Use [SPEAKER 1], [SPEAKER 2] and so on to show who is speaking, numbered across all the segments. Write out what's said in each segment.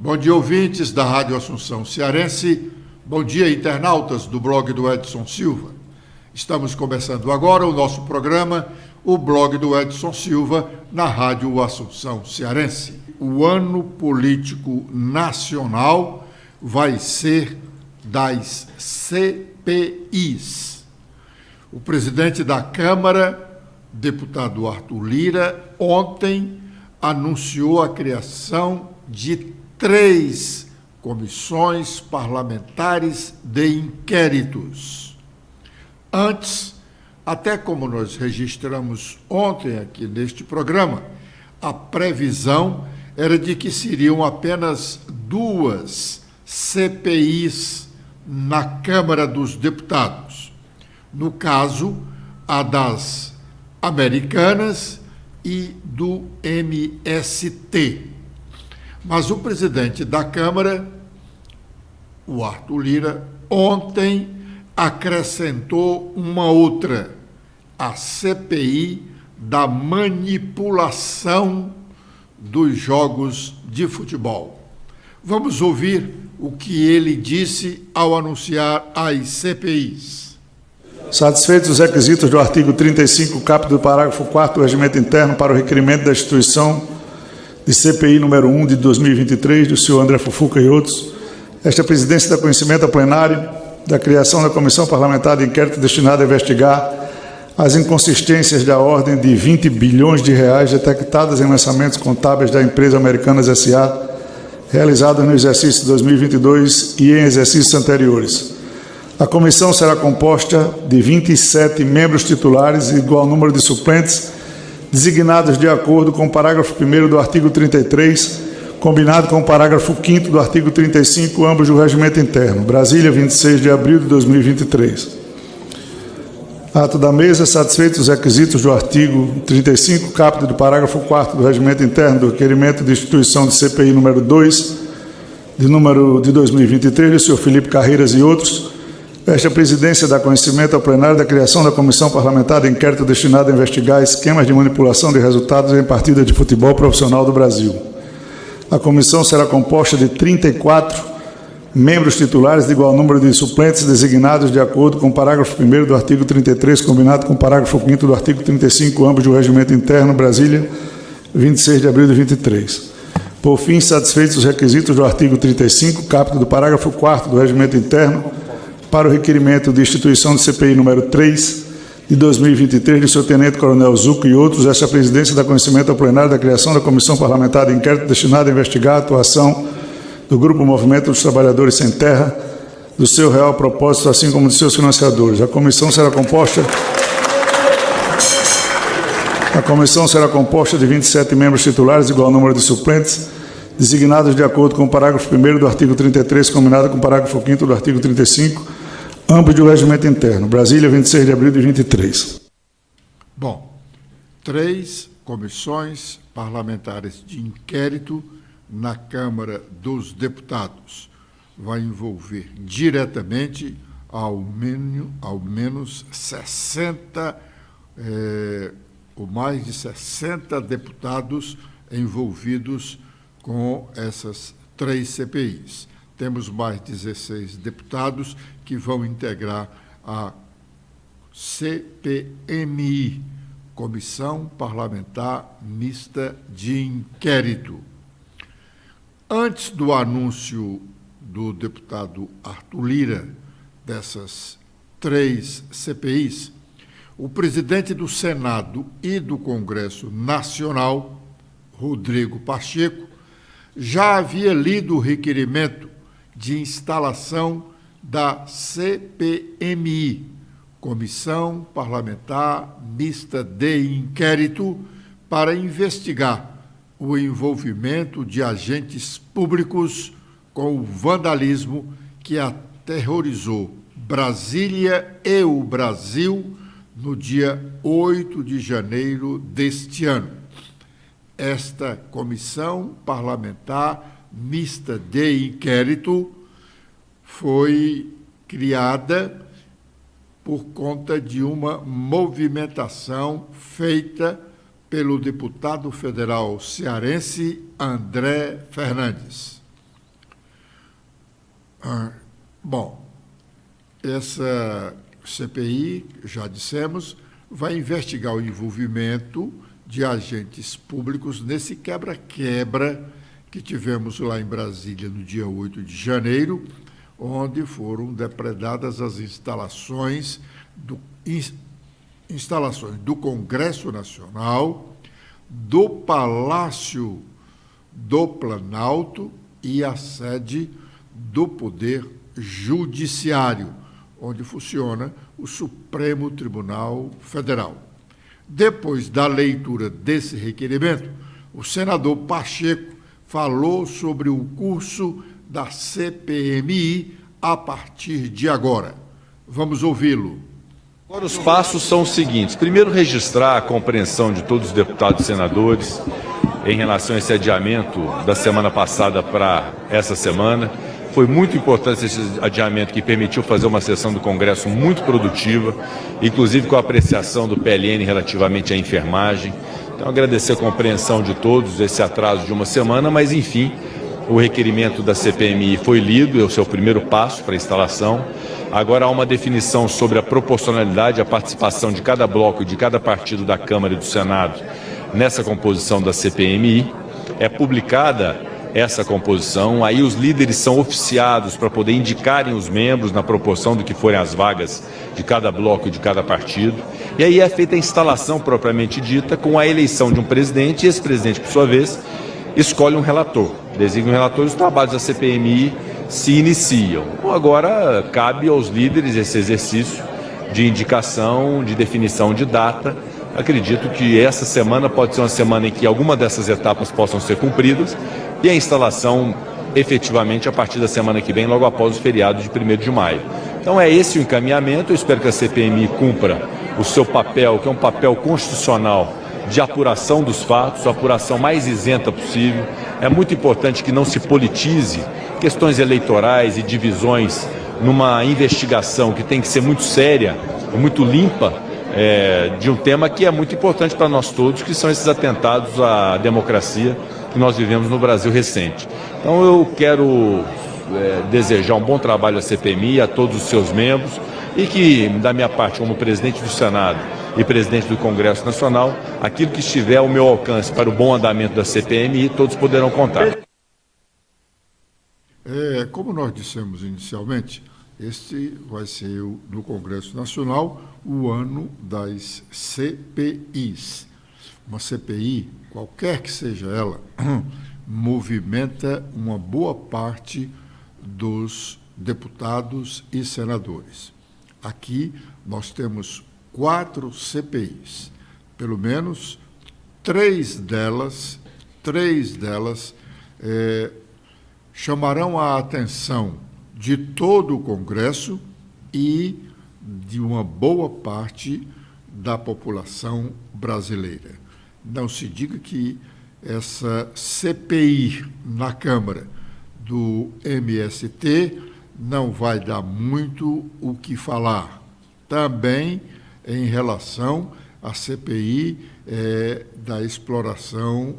[SPEAKER 1] Bom dia, ouvintes da Rádio Assunção Cearense. Bom dia, internautas do blog do Edson Silva. Estamos começando agora o nosso programa, o blog do Edson Silva, na Rádio Assunção Cearense. O ano político nacional vai ser das CPIs. O presidente da Câmara, deputado Arthur Lira, ontem anunciou a criação de 3 comissões parlamentares de inquéritos. Antes, até como nós registramos ontem aqui neste programa, a previsão era de que seriam apenas 2 CPIs na Câmara dos Deputados. No caso, a das Americanas e do MST. Mas o presidente da Câmara, o Arthur Lira, ontem acrescentou uma outra, a CPI da manipulação dos jogos de futebol. Vamos ouvir o que ele disse ao anunciar as CPIs.
[SPEAKER 2] Satisfeitos os requisitos do artigo 35, caput do parágrafo 4º do Regimento Interno para o requerimento da instituição de CPI número 1 de 2023, do senhor André Fufuca e outros, esta presidência dá conhecimento ao plenário da criação da Comissão Parlamentar de Inquérito destinada a investigar as inconsistências da ordem de 20 bilhões de reais detectadas em lançamentos contábeis da empresa Americanas S.A., realizados no exercício 2022 e em exercícios anteriores. A comissão será composta de 27 membros titulares e igual número de suplentes, designados de acordo com o parágrafo 1º do artigo 33, combinado com o parágrafo 5º do artigo 35, ambos do Regimento Interno. Brasília, 26 de abril de 2023. Ato da mesa, satisfeitos os requisitos do artigo 35, caput do parágrafo 4º do Regimento Interno do requerimento de instituição de CPI número 2, de 2023, do senhor Felipe Carreiras e outros, esta presidência dá conhecimento ao plenário da criação da Comissão Parlamentar de Inquérito destinada a investigar esquemas de manipulação de resultados em partidas de futebol profissional do Brasil. A comissão será composta de 34 membros titulares de igual número de suplentes designados de acordo com o parágrafo 1º do artigo 33, combinado com o parágrafo 5º do artigo 35, ambos do Regimento Interno, Brasília, 26 de abril de 2023. Por fim, satisfeitos os requisitos do artigo 35, caput do parágrafo 4º do Regimento Interno, para o requerimento de instituição de CPI número 3 de 2023, do senhor Tenente-Coronel Zuco e outros, esta presidência dá conhecimento ao plenário da criação da Comissão Parlamentar de Inquérito destinada a investigar a atuação do Grupo Movimento dos Trabalhadores Sem Terra, do seu real propósito, assim como de seus financiadores. A comissão será composta de 27 membros titulares, igual número de suplentes, designados de acordo com o parágrafo 1º do artigo 33, combinado com o parágrafo 5º do artigo 35, ambos do Regimento Interno. Brasília, 26 de abril de 23.
[SPEAKER 1] Bom, 3 comissões parlamentares de inquérito na Câmara dos Deputados. Vai envolver diretamente ao menos 60, ou mais de 60 deputados envolvidos com essas 3 CPIs. Temos mais 16 deputados que vão integrar a CPMI, Comissão Parlamentar Mista de Inquérito. Antes do anúncio do deputado Arthur Lira dessas 3 CPIs, o presidente do Senado e do Congresso Nacional, Rodrigo Pacheco, já havia lido o requerimento de instalação da CPMI, Comissão Parlamentar Mista de Inquérito, para investigar o envolvimento de agentes públicos com o vandalismo que aterrorizou Brasília e o Brasil no dia 8 de janeiro deste ano. Esta Comissão Parlamentar Mista de Inquérito foi criada por conta de uma movimentação feita pelo deputado federal cearense André Fernandes. Bom, essa CPI, já dissemos, vai investigar o envolvimento de agentes públicos nesse quebra-quebra que tivemos lá em Brasília no dia 8 de janeiro, onde foram depredadas as instalações do Congresso Nacional, do Palácio do Planalto e a sede do Poder Judiciário, onde funciona o Supremo Tribunal Federal. Depois da leitura desse requerimento, o senador Pacheco falou sobre o curso da CPMI a partir de agora. Vamos ouvi-lo.
[SPEAKER 3] Agora, os passos são os seguintes. Primeiro, registrar a compreensão de todos os deputados e senadores em relação a esse adiamento da semana passada para essa semana. Foi muito importante esse adiamento que permitiu fazer uma sessão do Congresso muito produtiva, inclusive com a apreciação do PLN relativamente à enfermagem. Então, agradecer a compreensão de todos, esse atraso de uma semana, mas, enfim, o requerimento da CPMI foi lido, é o seu primeiro passo para a instalação. Agora há uma definição sobre a proporcionalidade, a participação de cada bloco e de cada partido da Câmara e do Senado nessa composição da CPMI. É publicada essa composição, aí os líderes são oficiados para poder indicarem os membros na proporção do que forem as vagas de cada bloco e de cada partido. E aí é feita a instalação propriamente dita, com a eleição de um presidente, e esse presidente, por sua vez, escolhe um relator, designa um relator, e os trabalhos da CPMI se iniciam. Bom, agora cabe aos líderes esse exercício de indicação, de definição de data. Acredito que essa semana pode ser uma semana em que alguma dessas etapas possam ser cumpridas e a instalação efetivamente a partir da semana que vem, logo após o feriado de 1º de maio. Então é esse o encaminhamento. Eu espero que a CPMI cumpra o seu papel, que é um papel constitucional de apuração dos fatos, a apuração mais isenta possível. É muito importante que não se politize questões eleitorais e divisões numa investigação que tem que ser muito séria, muito limpa, de um tema que é muito importante para nós todos, que são esses atentados à democracia que nós vivemos no Brasil recente. Então eu quero desejar um bom trabalho à CPMI, a todos os seus membros, e que, da minha parte, como presidente do Senado e presidente do Congresso Nacional, aquilo que estiver ao meu alcance para o bom andamento da CPMI, todos poderão contar.
[SPEAKER 1] Como nós dissemos inicialmente, este vai ser, no Congresso Nacional, o ano das CPIs. Uma CPI, qualquer que seja ela, movimenta uma boa parte dos deputados e senadores. Aqui nós temos 4 CPIs, pelo menos 3 delas chamarão a atenção de todo o Congresso e de uma boa parte da população brasileira. Não se diga que essa CPI na Câmara do MST não vai dar muito o que falar. Também em relação à CPI da exploração,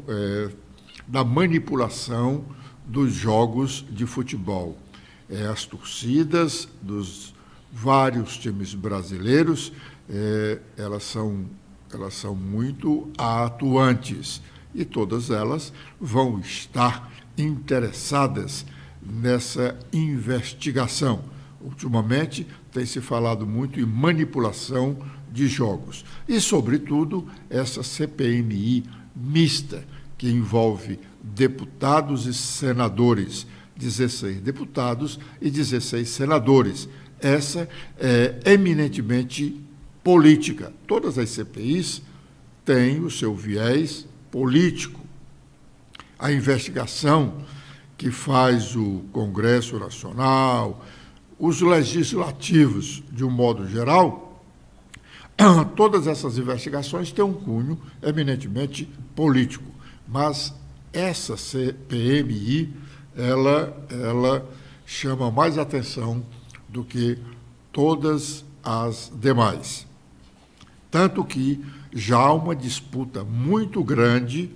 [SPEAKER 1] da manipulação dos jogos de futebol. As torcidas dos vários times brasileiros, elas são muito atuantes e todas elas vão estar interessadas nessa investigação. Ultimamente, tem se falado muito em manipulação de jogos. E, sobretudo, essa CPMI mista, que envolve deputados e senadores, 16 deputados e 16 senadores. Essa é eminentemente política. Todas as CPIs têm o seu viés político. A investigação que faz o Congresso Nacional, os legislativos, de um modo geral, todas essas investigações têm um cunho eminentemente político. Mas essa CPMI, ela chama mais atenção do que todas as demais. Tanto que já há uma disputa muito grande,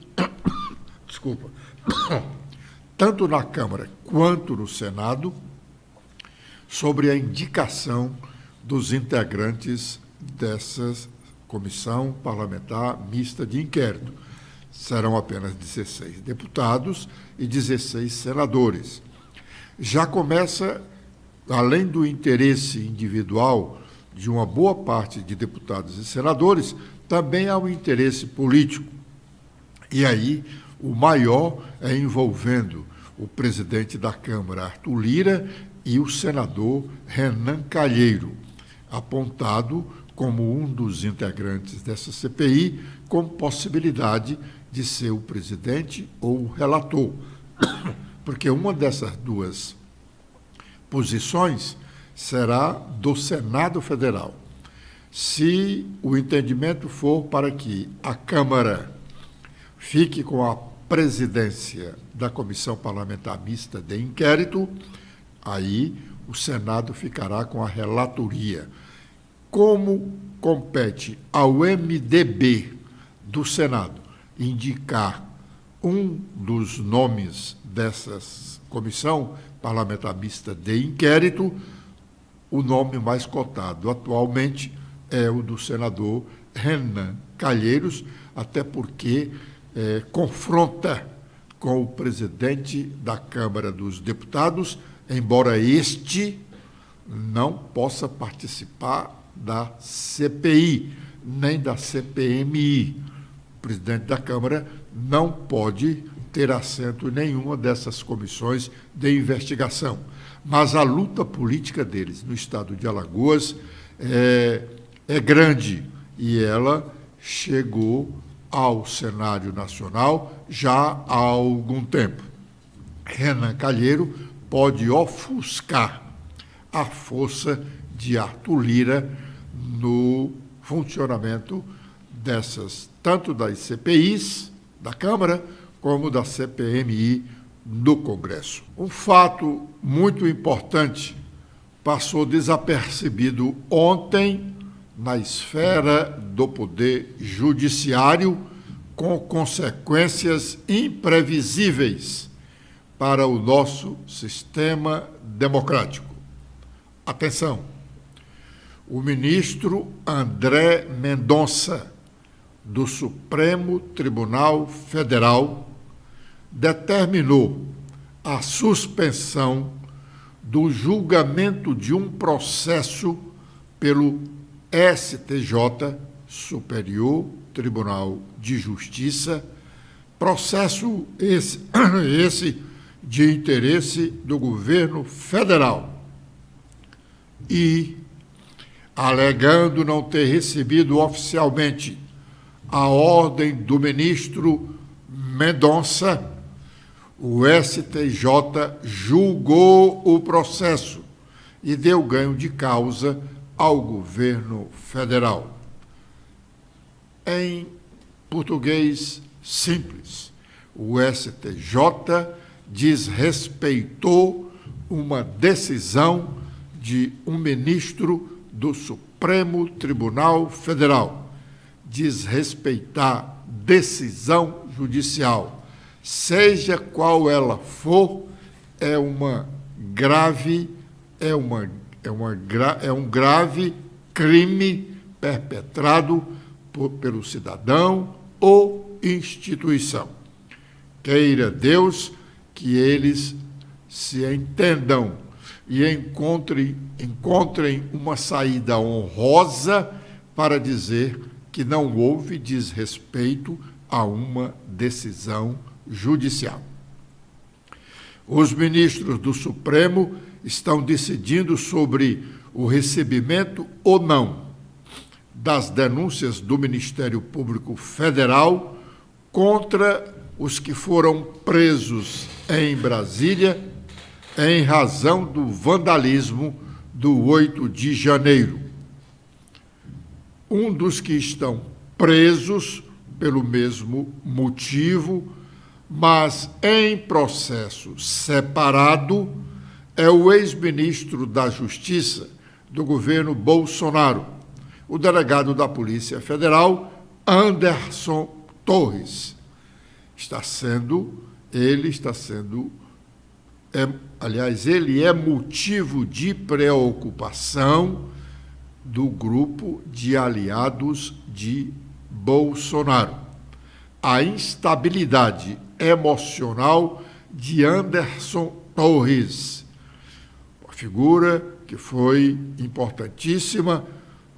[SPEAKER 1] tanto na Câmara quanto no Senado, sobre a indicação dos integrantes dessa comissão parlamentar mista de inquérito. Serão apenas 16 deputados e 16 senadores. Já começa, além do interesse individual de uma boa parte de deputados e senadores, também há um interesse político. E aí, o maior é envolvendo o presidente da Câmara, Arthur Lira, e o senador Renan Calheiro, apontado como um dos integrantes dessa CPI, com possibilidade de ser o presidente ou o relator, porque uma dessas duas posições será do Senado Federal. Se o entendimento for para que a Câmara fique com a presidência da Comissão Parlamentar Mista de Inquérito, aí o Senado ficará com a relatoria. Como compete ao MDB do Senado indicar um dos nomes dessa Comissão Parlamentar Mista de Inquérito, o nome mais cotado atualmente é o do senador Renan Calheiros, até porque confronta com o presidente da Câmara dos Deputados, embora este não possa participar da CPI, nem da CPMI. O presidente da Câmara não pode ter assento em nenhuma dessas comissões de investigação. Mas a luta política deles no estado de Alagoas é grande e ela chegou ao cenário nacional já há algum tempo. Renan Calheiro pode ofuscar a força de Arthur Lira no funcionamento dessas, tanto das CPIs da Câmara, como da CPMI no Congresso. Um fato muito importante passou desapercebido ontem na esfera do Poder Judiciário, com consequências imprevisíveis para o nosso sistema democrático. Atenção! O ministro André Mendonça, do Supremo Tribunal Federal, determinou a suspensão do julgamento de um processo pelo STJ, Superior Tribunal de Justiça, processo esse de interesse do governo federal. E, alegando não ter recebido oficialmente a ordem do ministro Mendonça, o STJ julgou o processo e deu ganho de causa ao governo federal. Em português simples, o STJ desrespeitou uma decisão de um ministro do Supremo Tribunal Federal. Desrespeitar decisão judicial, seja qual ela for, é um grave crime perpetrado pelo cidadão ou instituição. Queira Deus que eles se entendam e encontrem uma saída honrosa para dizer que não houve desrespeito a uma decisão judicial. Os ministros do Supremo estão decidindo sobre o recebimento ou não das denúncias do Ministério Público Federal contra os que foram presos em Brasília em razão do vandalismo do 8 de janeiro. Um dos que estão presos pelo mesmo motivo, mas em processo separado, é o ex-ministro da Justiça do governo Bolsonaro, o delegado da Polícia Federal, Anderson Torres. Ele está sendo ele é motivo de preocupação do grupo de aliados de Bolsonaro. A instabilidade emocional de Anderson Torres, uma figura que foi importantíssima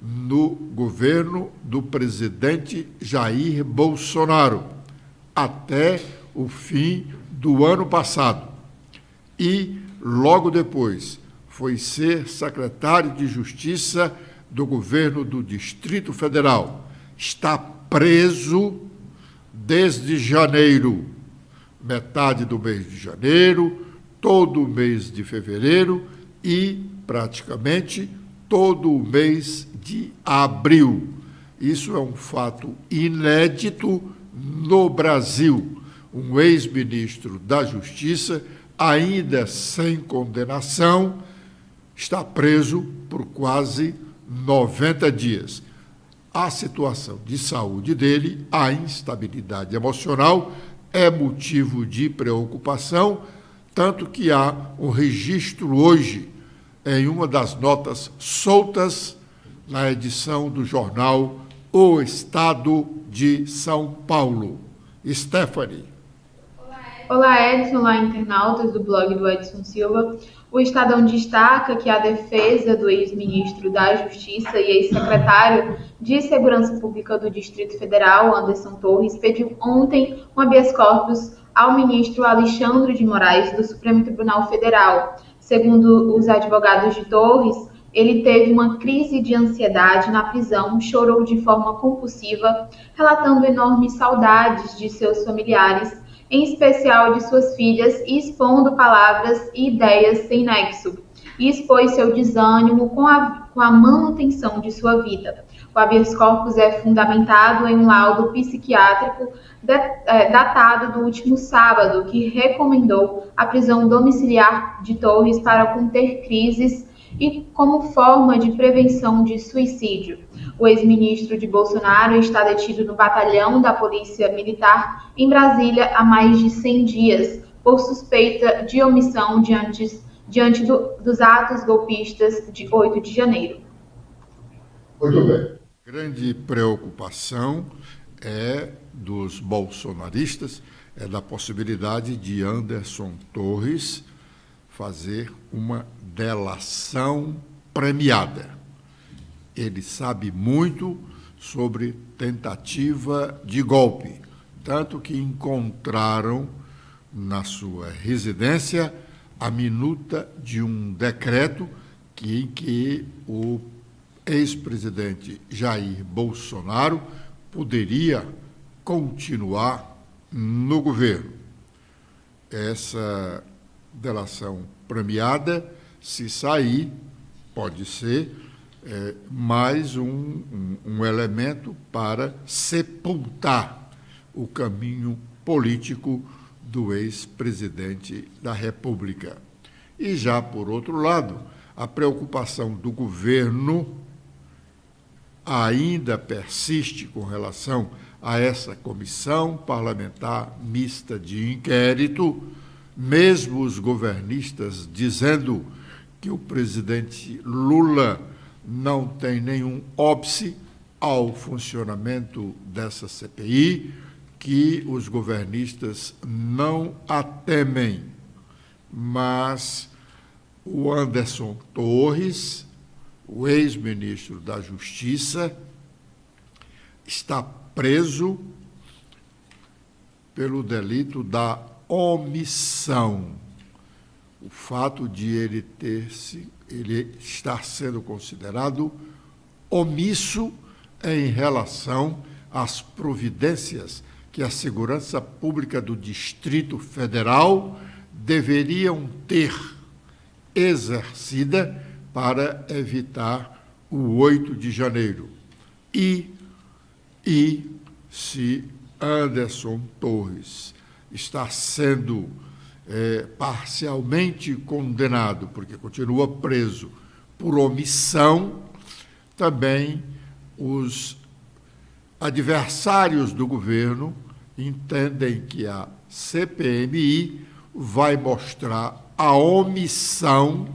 [SPEAKER 1] no governo do presidente Jair Bolsonaro, até o fim do ano passado. E, logo depois, foi ser secretário de Justiça do governo do Distrito Federal. Está preso desde janeiro, metade do mês de janeiro, todo o mês de fevereiro e, praticamente, todo o mês de abril. Isso é um fato inédito no Brasil. Um ex-ministro da Justiça, ainda sem condenação, está preso por quase 90 dias. A situação de saúde dele, a instabilidade emocional, é motivo de preocupação, tanto que há um registro hoje em uma das notas soltas na edição do jornal O Estado de São Paulo. Stephanie.
[SPEAKER 4] Olá, Edson, olá, internautas do blog do Edson Silva. O Estadão destaca que a defesa do ex-ministro da Justiça e ex-secretário de Segurança Pública do Distrito Federal, Anderson Torres, pediu ontem um habeas corpus ao ministro Alexandre de Moraes, do Supremo Tribunal Federal. Segundo os advogados de Torres, ele teve uma crise de ansiedade na prisão, chorou de forma compulsiva, relatando enormes saudades de seus familiares, em especial de suas filhas, e expondo palavras e ideias sem nexo, e expôs seu desânimo com a manutenção de sua vida. O habeas corpus é fundamentado em um laudo psiquiátrico datado do último sábado, que recomendou a prisão domiciliar de Torres para conter crises e como forma de prevenção de suicídio. O ex-ministro de Bolsonaro está detido no batalhão da Polícia Militar em Brasília há mais de 100 dias, por suspeita de omissão diante dos atos golpistas de 8 de janeiro.
[SPEAKER 1] Muito bem. Grande preocupação é dos bolsonaristas, é da possibilidade de Anderson Torres fazer uma delação premiada. Ele sabe muito sobre tentativa de golpe, tanto que encontraram na sua residência a minuta de um decreto em que o ex-presidente Jair Bolsonaro poderia continuar no governo. Essa delação premiada, se sair, pode ser mais um elemento para sepultar o caminho político do ex-presidente da República. E já, por outro lado, a preocupação do governo ainda persiste com relação a essa comissão parlamentar mista de inquérito, mesmo os governistas dizendo que o presidente Lula não tem nenhum óbice ao funcionamento dessa CPI, que os governistas não a temem. Mas o Anderson Torres, o ex-ministro da Justiça, está preso pelo delito da omissão. O fato de ele estar sendo considerado omisso em relação às providências que a Segurança Pública do Distrito Federal deveriam ter exercida para evitar o 8 de janeiro. E se Anderson Torres está sendo parcialmente condenado, porque continua preso por omissão, também os adversários do governo entendem que a CPMI vai mostrar a omissão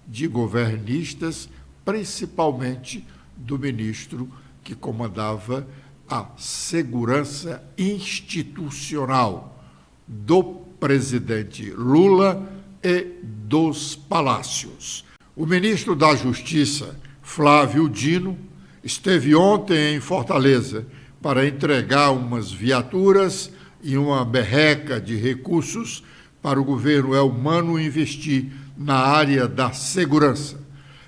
[SPEAKER 1] de governistas, principalmente do ministro que comandava a segurança institucional do presidente Lula e dos palácios. O ministro da Justiça, Flávio Dino, esteve ontem em Fortaleza para entregar umas viaturas e uma merreca de recursos para o governo Elmano investir na área da segurança.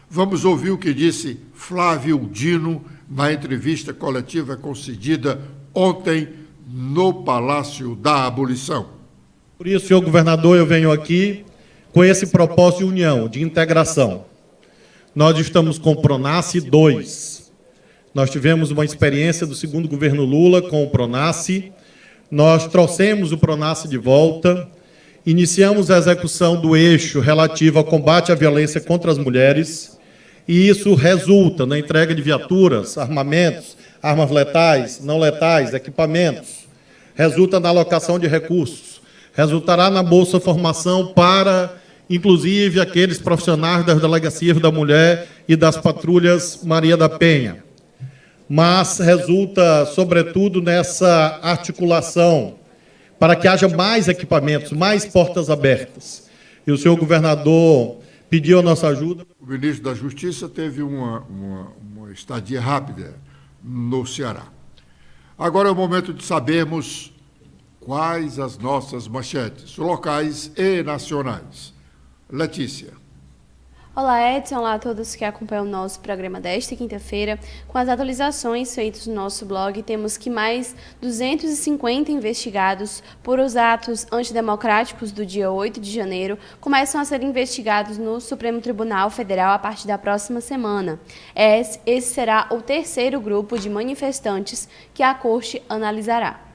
[SPEAKER 1] Vamos ouvir o que disse Flávio Dino na entrevista coletiva concedida ontem no Palácio da Abolição.
[SPEAKER 5] Por isso, senhor governador, eu venho aqui com esse propósito de união, de integração. Nós estamos com o Pronace 2. Nós tivemos uma experiência do segundo governo Lula com o Pronace. Nós trouxemos o Pronace de volta. Iniciamos a execução do eixo relativo ao combate à violência contra as mulheres. E isso resulta na entrega de viaturas, armamentos, armas letais, não letais, equipamentos. Resulta na alocação de recursos. Resultará na Bolsa Formação para, inclusive, aqueles profissionais das delegacias da mulher e das patrulhas Maria da Penha. Mas resulta, sobretudo, nessa articulação para que haja mais equipamentos, mais portas abertas. E o senhor governador pediu a nossa ajuda.
[SPEAKER 1] O ministro da Justiça teve uma estadia rápida no Ceará. Agora é o momento de sabermos quais as nossas manchetes, locais e nacionais. Letícia.
[SPEAKER 6] Olá, Edson. Olá a todos que acompanham o nosso programa desta quinta-feira. Com as atualizações feitas no nosso blog, temos que mais 250 investigados por os atos antidemocráticos do dia 8 de janeiro começam a ser investigados no Supremo Tribunal Federal a partir da próxima semana. Esse será o terceiro grupo de manifestantes que a Corte analisará.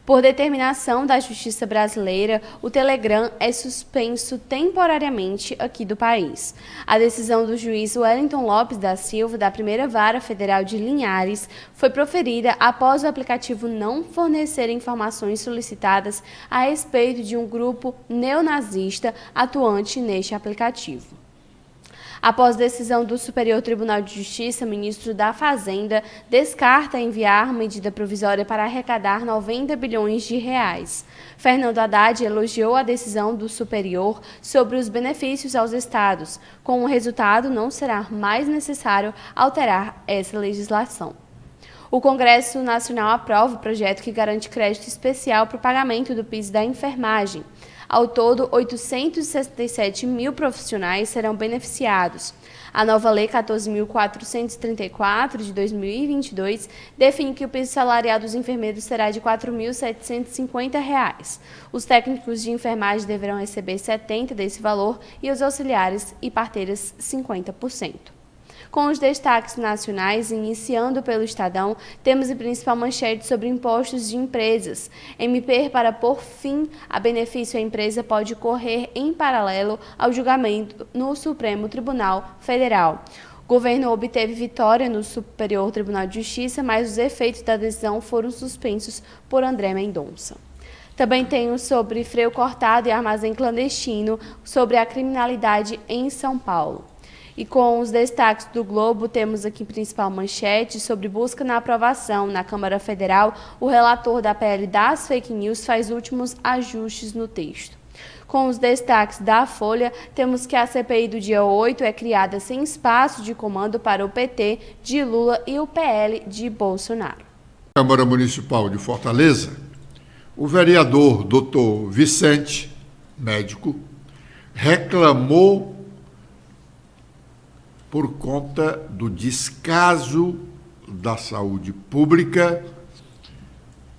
[SPEAKER 6] Por determinação da Justiça brasileira, o Telegram é suspenso temporariamente aqui do país. A decisão do juiz Wellington Lopes da Silva, da Primeira Vara Federal de Linhares, foi proferida após o aplicativo não fornecer informações solicitadas a respeito de um grupo neonazista atuante neste aplicativo. Após decisão do Superior Tribunal de Justiça, o ministro da Fazenda descarta enviar medida provisória para arrecadar 90 bilhões de reais. Fernando Haddad elogiou a decisão do Superior sobre os benefícios aos estados. Com o resultado, não será mais necessário alterar essa legislação. O Congresso Nacional aprova o projeto que garante crédito especial para o pagamento do piso da enfermagem. Ao todo, 867 mil profissionais serão beneficiados. A nova Lei 14.434, de 2022, define que o piso salarial dos enfermeiros será de R$ 4.750. Os técnicos de enfermagem deverão receber 70% desse valor e os auxiliares e parteiras 50%. Com os destaques nacionais, iniciando pelo Estadão, temos em principal manchete sobre impostos de empresas. MP para pôr fim a benefício à empresa pode correr em paralelo ao julgamento no Supremo Tribunal Federal. O governo obteve vitória no Superior Tribunal de Justiça, mas os efeitos da decisão foram suspensos por André Mendonça. Também tenho sobre freio cortado e armazém clandestino, sobre a criminalidade em São Paulo. E com os destaques do Globo, temos aqui principal manchete sobre busca na aprovação na Câmara Federal. O relator da PL das fake news faz últimos ajustes no texto. Com os destaques da Folha, temos que a CPI do dia 8 é criada sem espaço de comando para o PT de Lula e o PL de Bolsonaro.
[SPEAKER 1] Câmara Municipal de Fortaleza, o vereador Dr. Vicente, médico, reclamou por conta do descaso da saúde pública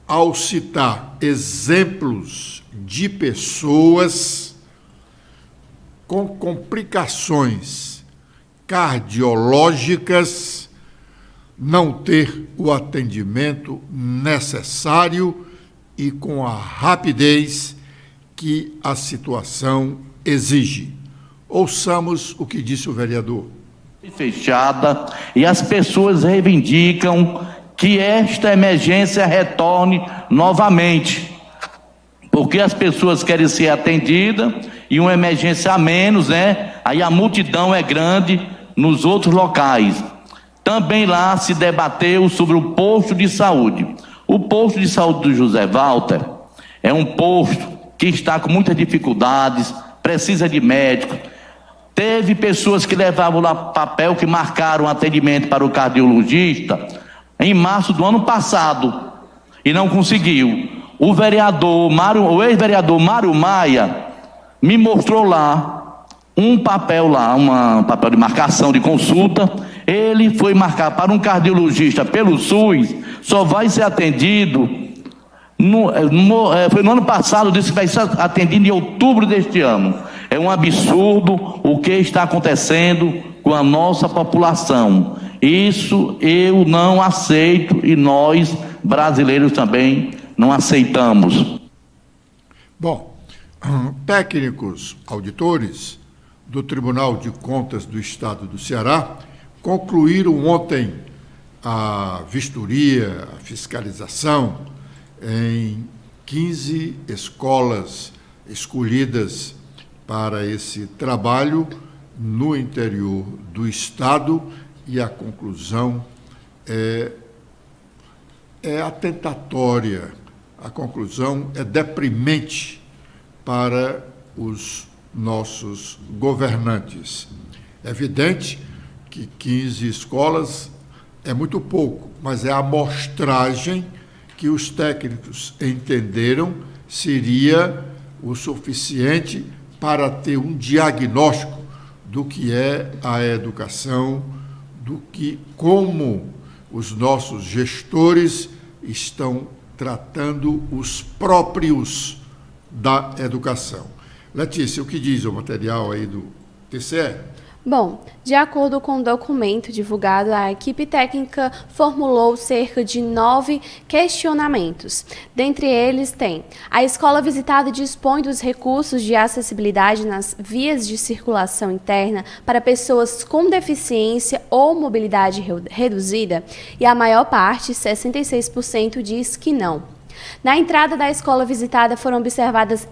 [SPEAKER 1] ao citar exemplos de pessoas com complicações cardiológicas não ter o atendimento necessário e com a rapidez que a situação exige. Ouçamos o que disse o vereador.
[SPEAKER 7] Fechada, e as pessoas reivindicam que esta emergência retorne novamente, porque as pessoas querem ser atendidas e uma emergência a menos, né? Aí a multidão é grande nos outros locais. Também lá se debateu sobre o posto de saúde. O posto de saúde do José Walter é um posto que está com muitas dificuldades, precisa de médico. Teve pessoas que levavam lá papel que marcaram atendimento para o cardiologista em março do ano passado e não conseguiu. O ex-vereador Mário Maia me mostrou lá um papel papel de marcação de consulta. Ele foi marcar para um cardiologista pelo SUS, só vai ser atendido foi no ano passado, disse que vai ser atendido em outubro deste ano. É um absurdo o que está acontecendo com a nossa população. Isso eu não aceito e nós, brasileiros, também não aceitamos.
[SPEAKER 1] Bom, técnicos auditores do Tribunal de Contas do Estado do Ceará concluíram ontem a vistoria, a fiscalização em 15 escolas escolhidas para esse trabalho no interior do Estado, e a conclusão é atentatória, a conclusão é deprimente para os nossos governantes. É evidente que 15 escolas é muito pouco, mas é a amostragem que os técnicos entenderam seria o suficiente para ter um diagnóstico do que é a educação, como os nossos gestores estão tratando os próprios da educação. Letícia, o que diz o material aí do TCE?
[SPEAKER 6] Bom, de acordo com o documento divulgado, a equipe técnica formulou cerca de 9 questionamentos. Dentre eles tem: a escola visitada dispõe dos recursos de acessibilidade nas vias de circulação interna para pessoas com deficiência ou mobilidade reduzida? E a maior parte, 66%, diz que não. Na entrada da escola visitada foram observadas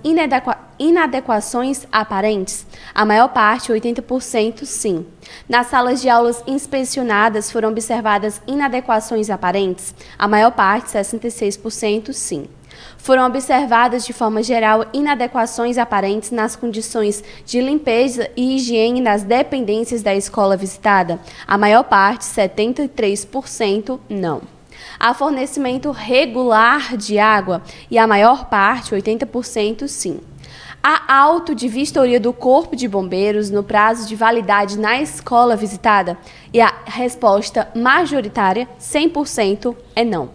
[SPEAKER 6] inadequações aparentes? A maior parte, 80%, sim. Nas salas de aulas inspecionadas foram observadas inadequações aparentes? A maior parte, 66%, sim. Foram observadas, de forma geral, inadequações aparentes nas condições de limpeza e higiene das dependências da escola visitada? A maior parte, 73%, não. Há fornecimento regular de água? E a maior parte, 80%, sim. Há auto de vistoria do Corpo de Bombeiros no prazo de validade na escola visitada? E a resposta majoritária, 100%, é não.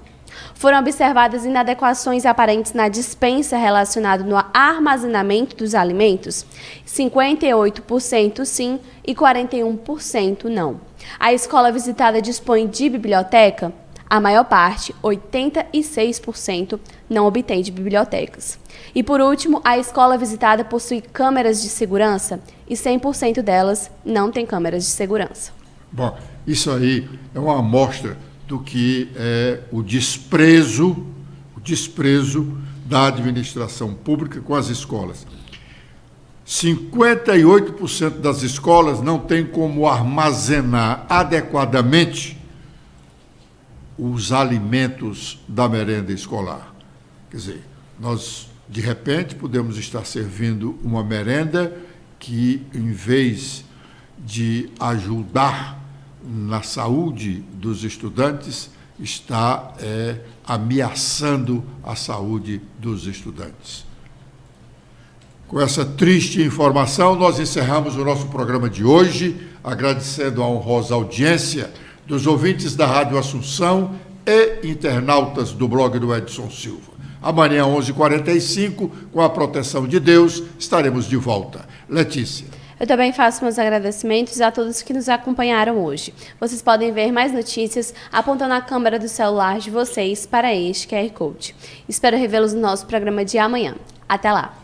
[SPEAKER 6] Foram observadas inadequações aparentes na dispensa relacionada no armazenamento dos alimentos? 58% sim e 41% não. A escola visitada dispõe de biblioteca? A maior parte, 86%, não obtém de bibliotecas. E, por último, a escola visitada possui câmeras de segurança? E 100% delas não têm câmeras de segurança.
[SPEAKER 1] Bom, isso aí é uma amostra do que é o desprezo da administração pública com as escolas. 58% das escolas não têm como armazenar adequadamente os alimentos da merenda escolar. Quer dizer, nós, de repente, podemos estar servindo uma merenda que, em vez de ajudar na saúde dos estudantes, está ameaçando a saúde dos estudantes. Com essa triste informação, nós encerramos o nosso programa de hoje, agradecendo a honrosa audiência dos ouvintes da Rádio Assunção e internautas do blog do Edson Silva. Amanhã, 11h45, com a proteção de Deus, estaremos de volta. Letícia.
[SPEAKER 6] Eu também faço meus agradecimentos a todos que nos acompanharam hoje. Vocês podem ver mais notícias apontando a câmera do celular de vocês para este QR Code. Espero revê-los no nosso programa de amanhã. Até lá!